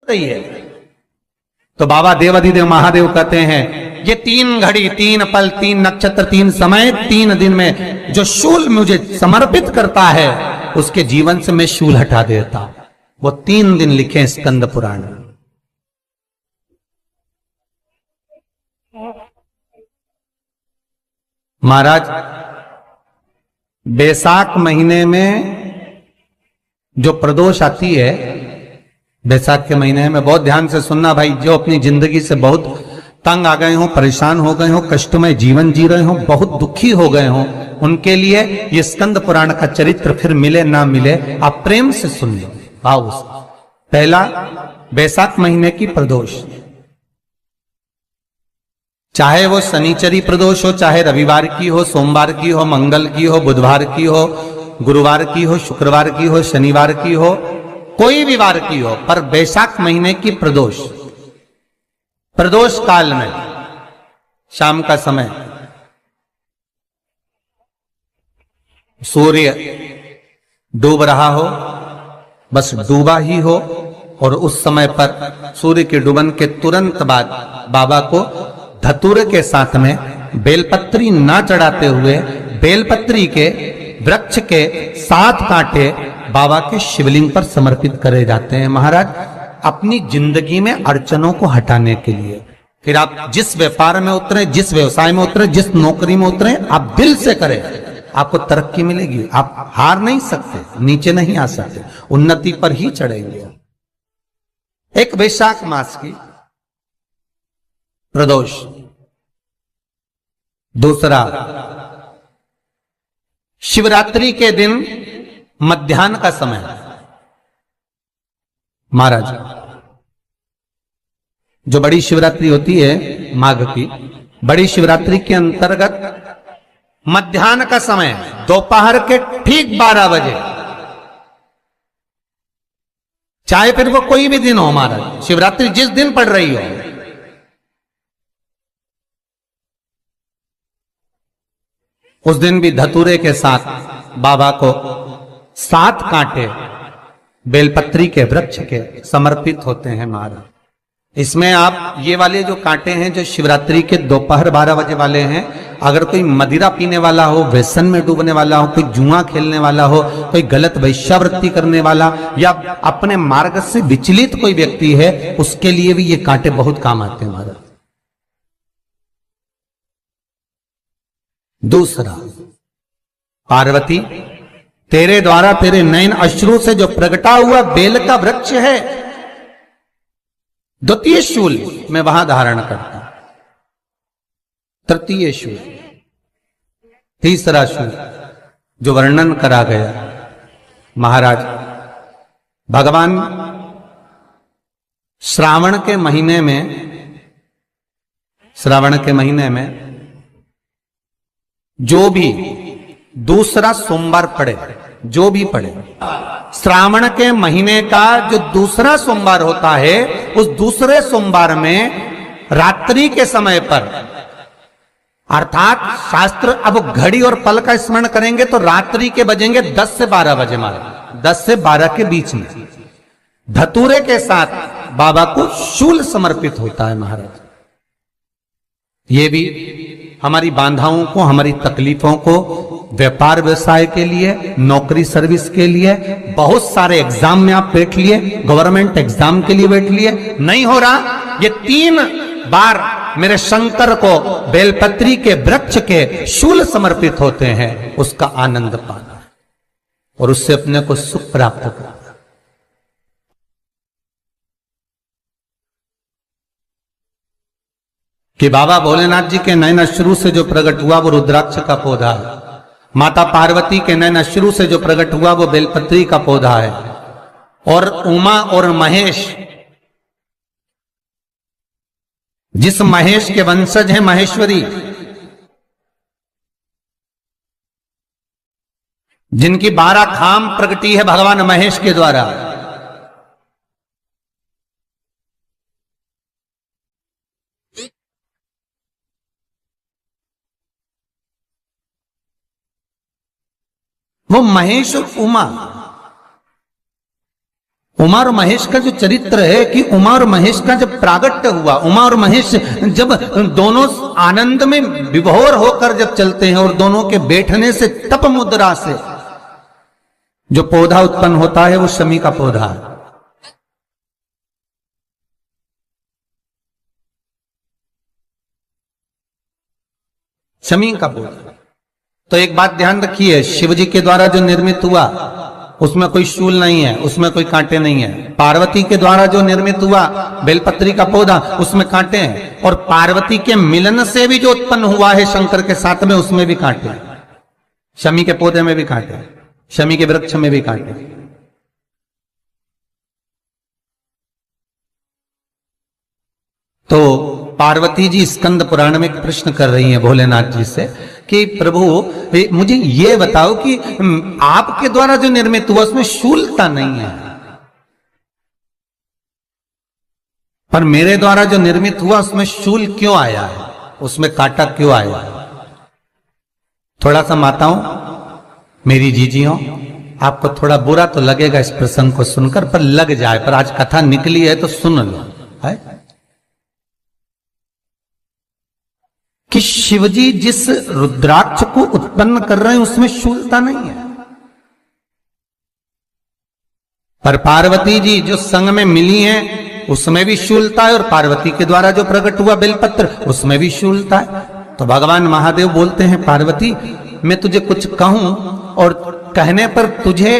रही है। तो बाबा देवाधिदेव महादेव कहते हैं ये 3 घड़ी 3 पल 3 नक्षत्र 3 समय 3 दिन में जो शूल मुझे समर्पित करता है उसके जीवन से मैं शूल हटा देता हूं। वो 3 दिन लिखे स्कंद पुराण। महाराज बैसाख महीने में जो प्रदोष आती है, बैसाख के महीने में बहुत ध्यान से सुनना भाई, जो अपनी जिंदगी से बहुत तंग आ गए हो, परेशान हो गए हो, कष्टमय जीवन जी रहे हो, बहुत दुखी हो गए हो, उनके लिए ये स्कंद पुराण का चरित्र फिर मिले ना मिले आप प्रेम से सुन लो भाव से। पहला, बैसाख महीने की प्रदोष, चाहे वो शनिचरी प्रदोष हो, चाहे रविवार की हो, सोमवार की हो, मंगल की हो, बुधवार की हो, गुरुवार की हो, शुक्रवार की हो, शनिवार की हो, कोई भी वार की हो, पर बैसाख महीने की प्रदोष, प्रदोष काल में शाम का समय सूर्य डूब रहा हो, बस डूबा ही हो, और उस समय पर सूर्य के डूबन के तुरंत बाद बाबा को धतूरे के साथ में बेलपत्री ना चढ़ाते हुए बेलपत्री के वृक्ष के 7 कांटे बाबा के शिवलिंग पर समर्पित करे जाते हैं महाराज, अपनी जिंदगी में अड़चनों को हटाने के लिए। फिर आप जिस व्यापार में उतरे, जिस व्यवसाय में उतरे, जिस नौकरी में उतरे, आप दिल से करें, आपको तरक्की मिलेगी। आप हार नहीं सकते, नीचे नहीं आ सकते, उन्नति पर ही चढ़ेंगे। एक वैशाख मास की प्रदोष, दूसरा शिवरात्रि के दिन मध्याह्न का समय महाराज, जो बड़ी शिवरात्रि होती है माघ की, बड़ी शिवरात्रि के अंतर्गत मध्याह्न का समय, दोपहर के ठीक 12 बजे, चाहे फिर वो कोई भी दिन हो महाराज, शिवरात्रि जिस दिन पड़ रही हो, उस दिन भी धतूरे के साथ बाबा को 7 कांटे बेलपत्री के वृक्ष के समर्पित होते हैं महाराज। इसमें आप ये वाले जो कांटे हैं जो शिवरात्रि के दोपहर 12 बजे वाले हैं, अगर कोई मदिरा पीने वाला हो, व्यसन में डूबने वाला हो, कोई जुआ खेलने वाला हो, कोई गलत वैश्यावृत्ति करने वाला, या अपने मार्ग से विचलित कोई व्यक्ति है, उसके लिए भी ये कांटे बहुत काम आते हैं महाराज। दूसरा, पार्वती तेरे द्वारा तेरे नयन अश्रु से जो प्रगटा हुआ बेल का वृक्ष है, द्वितीय शूल मैं वहां धारण करता, तृतीय शूल, तीसरा शूल जो वर्णन करा गया महाराज, भगवान श्रावण के महीने में जो भी दूसरा सोमवार पड़े, जो भी पड़े, श्रावण के महीने का जो दूसरा सोमवार होता है, उस दूसरे सोमवार में रात्रि के समय पर, अर्थात शास्त्र अब घड़ी और पल का स्मरण करेंगे तो रात्रि के बजेंगे 10 से 12 बजे महाराज, 10 से 12 के बीच में धतूरे के साथ बाबा को शूल समर्पित होता है महाराज। ये भी हमारी बाधाओं को, हमारी तकलीफों को, व्यापार व्यवसाय के लिए, नौकरी सर्विस के लिए, बहुत सारे एग्जाम में आप बैठ लिए, गवर्नमेंट एग्जाम के लिए बैठ लिए, नहीं हो रहा, ये 3 बार मेरे शंकर को बेलपत्री के वृक्ष के शूल समर्पित होते हैं, उसका आनंद पाना और उससे अपने को सुख प्राप्त करना। कि बाबा भोलेनाथ जी के नयन अश्रु से जो प्रकट हुआ वो रुद्राक्ष का पौधा है, माता पार्वती के नयन अश्रु से जो प्रकट हुआ वो बेलपत्री का पौधा है, और उमा और महेश, जिस महेश के वंशज है महेश्वरी, जिनकी 12 खाम प्रगटी है भगवान महेश के द्वारा, वो महेश और उमा उमा और महेश का जो चरित्र है कि उमा और महेश का जब प्रागट्य हुआ, उमा और महेश जब दोनों आनंद में विभोर होकर जब चलते हैं और दोनों के बैठने से तप मुद्रा से जो पौधा उत्पन्न होता है वो शमी का पौधा है। शमी का पौधा। तो एक बात ध्यान रखिए, शिव जी के द्वारा जो निर्मित हुआ उसमें कोई शूल नहीं है, उसमें कोई कांटे नहीं है। पार्वती के द्वारा जो निर्मित हुआ बेलपत्री का पौधा, उसमें कांटे हैं। और पार्वती के मिलन से भी जो उत्पन्न हुआ है शंकर के साथ में, उसमें भी कांटे हैं। शमी के पौधे में भी कांटे हैं, शमी के वृक्ष में भी कांटे हैं। तो पार्वती जी स्कंद पुराण में एक प्रश्न कर रही हैं भोलेनाथ जी से कि प्रभु मुझे ये बताओ कि आपके द्वारा जो निर्मित हुआ उसमें शूलता नहीं है, पर मेरे द्वारा जो निर्मित हुआ उसमें शूल क्यों आया है, उसमें कांटा क्यों आया है? थोड़ा सा माताओं, मेरी जीजियों, आपको थोड़ा बुरा तो लगेगा इस प्रसंग को सुनकर, पर लग जाए, पर आज कथा निकली है तो सुन लो है कि शिवजी जिस रुद्राक्ष को उत्पन्न कर रहे हैं उसमें शूलता नहीं है, पर पार्वती जी जो संग में मिली हैं उसमें भी शूलता है, और पार्वती के द्वारा जो प्रकट हुआ बेलपत्र उसमें भी शूलता है। तो भगवान महादेव बोलते हैं, पार्वती मैं तुझे कुछ कहूं और कहने पर तुझे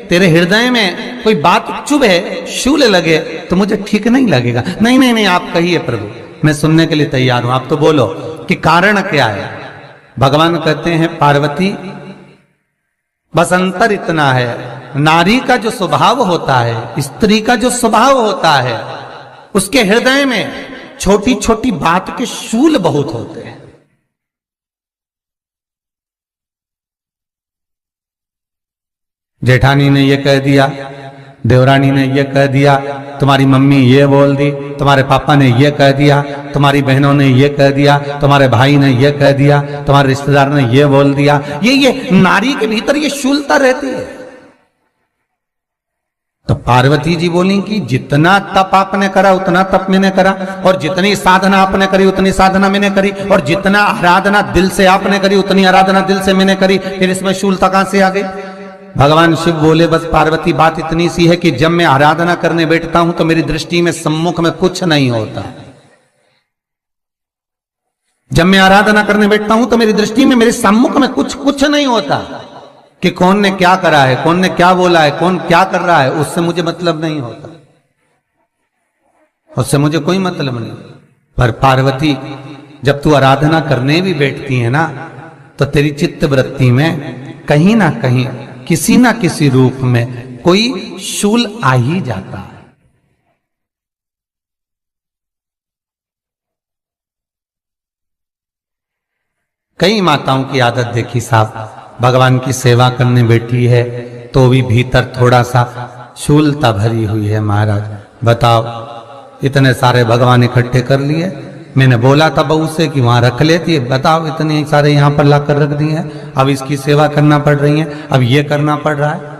तेरे हृदय में कोई बात चुभे, शूल लगे तो मुझे ठीक नहीं लगेगा। नहीं नहीं नहीं, आप कहिए प्रभु, मैं सुनने के लिए तैयार हूं, आप तो बोलो कि कारण क्या है। भगवान कहते हैं, पार्वती बस अंतर इतना है, नारी का जो स्वभाव होता है, स्त्री का जो स्वभाव होता है, उसके हृदय में छोटी छोटी बात के शूल बहुत होते हैं। जेठानी ने ये कह दिया, देवरानी ने ये कह दिया, तुम्हारी मम्मी ये बोल दी, तुम्हारे पापा ने ये कह दिया, तुम्हारी बहनों ने ये कह दिया, तुम्हारे भाई ने ये कह दिया, तुम्हारे रिश्तेदार ने ये बोल दिया। ये नारी के भीतर ये शूलता रहती है। तो पार्वती जी बोली कि जितना तप आपने करा उतना तप मैंने करा, और जितनी साधना आपने करी उतनी साधना मैंने करी, और जितना आराधना दिल से आपने करी उतनी आराधना दिल से मैंने करी, फिर इसमें शूलता कहां से आ गई? भगवान शिव बोले, बस पार्वती बात इतनी सी है कि जब मैं आराधना करने बैठता हूं तो मेरी दृष्टि में सम्मुख में कुछ नहीं होता। जब मैं आराधना करने बैठता हूं तो मेरी दृष्टि में, मेरे सम्मुख में कुछ नहीं होता कि कौन ने क्या करा है, कौन ने क्या बोला है, कौन क्या कर रहा है, उससे मुझे मतलब नहीं होता, उससे मुझे कोई मतलब नहीं। पर पार्वती जब तू आराधना करने भी बैठती है ना, तो तेरी चित्त वृत्ति में कहीं ना कहीं किसी ना किसी रूप में कोई शूल आ ही जाता है। कई माताओं की आदत देखी साहब, भगवान की सेवा करने बैठी है तो भी भीतर थोड़ा सा शूलता भरी हुई है। महाराज बताओ, इतने सारे भगवान इकट्ठे कर लिए, मैंने बोला था बहू से कि वहां रख लेती है, बताओ इतने सारे यहां पर लाकर रख दिए हैं, अब इसकी सेवा करना पड़ रही है, अब ये करना पड़ रहा है।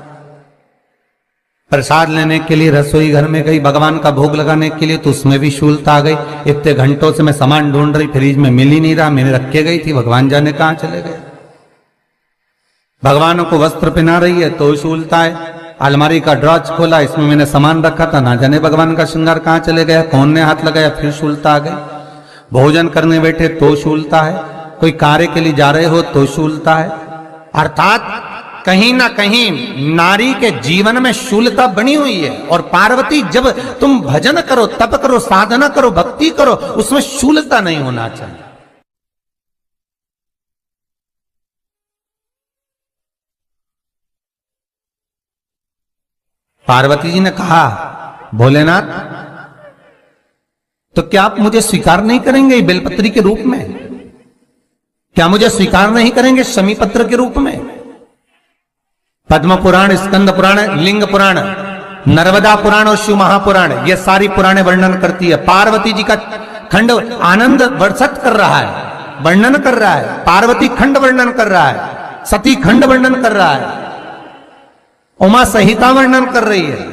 प्रसाद लेने के लिए रसोई घर में गई, भगवान का भोग लगाने के लिए, तो उसमें भी शूलता आ गई। इतने घंटों से मैं सामान ढूंढ रही, फ्रिज में मिल ही नहीं रहा, मैंने रख के गई थी, भगवान जाने कहां चले गए। भगवानों को वस्त्र पहना रही है तो शूलता है। अलमारी का ड्रॉज खोला, इसमें मैंने सामान रखा था, ना जाने भगवान का श्रृंगार कहां चले गया, कौन ने हाथ लगाया, फिर शूलता आ गई। भोजन करने बैठे तो शूलता है, कोई कार्य के लिए जा रहे हो तो शूलता है। अर्थात कहीं ना कहीं नारी के जीवन में शूलता बनी हुई है। और पार्वती, जब तुम भजन करो, तप करो, साधना करो, भक्ति करो, उसमें शूलता नहीं होना चाहिए। पार्वती जी ने कहा, भोलेनाथ तो क्या आप मुझे स्वीकार नहीं करेंगे बेलपत्री के रूप में? क्या मुझे स्वीकार नहीं करेंगे शमी पत्र के रूप में? पद्म पुराण, स्कंद पुराण, लिंग पुराण, नर्मदा पुराण और शिव महापुराण, ये सारी पुराणे वर्णन करती है। पार्वती जी का खंड आनंद वर्षत कर रहा है, वर्णन कर रहा है। पार्वती खंड वर्णन कर रहा है, सती खंड वर्णन कर रहा है, उमा संहिता वर्णन कर रही है।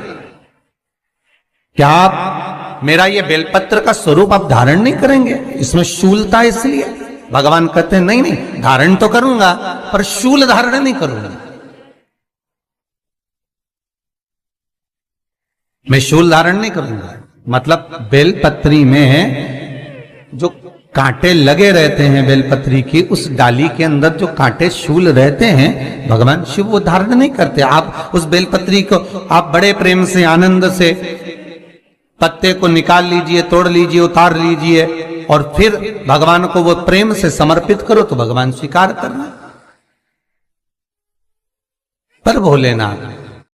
क्या आप मेरा ये बेलपत्र का स्वरूप आप धारण नहीं करेंगे? इसमें शूलता इसलिए भगवान कहते हैं नहीं नहीं, धारण तो करूंगा पर शूल धारण नहीं करूंगा। मैं शूल धारण नहीं करूंगा, मतलब बेलपत्री में जो कांटे लगे रहते हैं बेलपत्री की, उस डाली के अंदर जो कांटे शूल रहते हैं, भगवान शिव वो धारण नहीं करते। आप उस बेलपत्री को आप बड़े प्रेम से आनंद से पत्ते को निकाल लीजिए, तोड़ लीजिए, उतार लीजिए और फिर भगवान को वो प्रेम से समर्पित करो तो भगवान स्वीकार करना। पर भोलेनाथ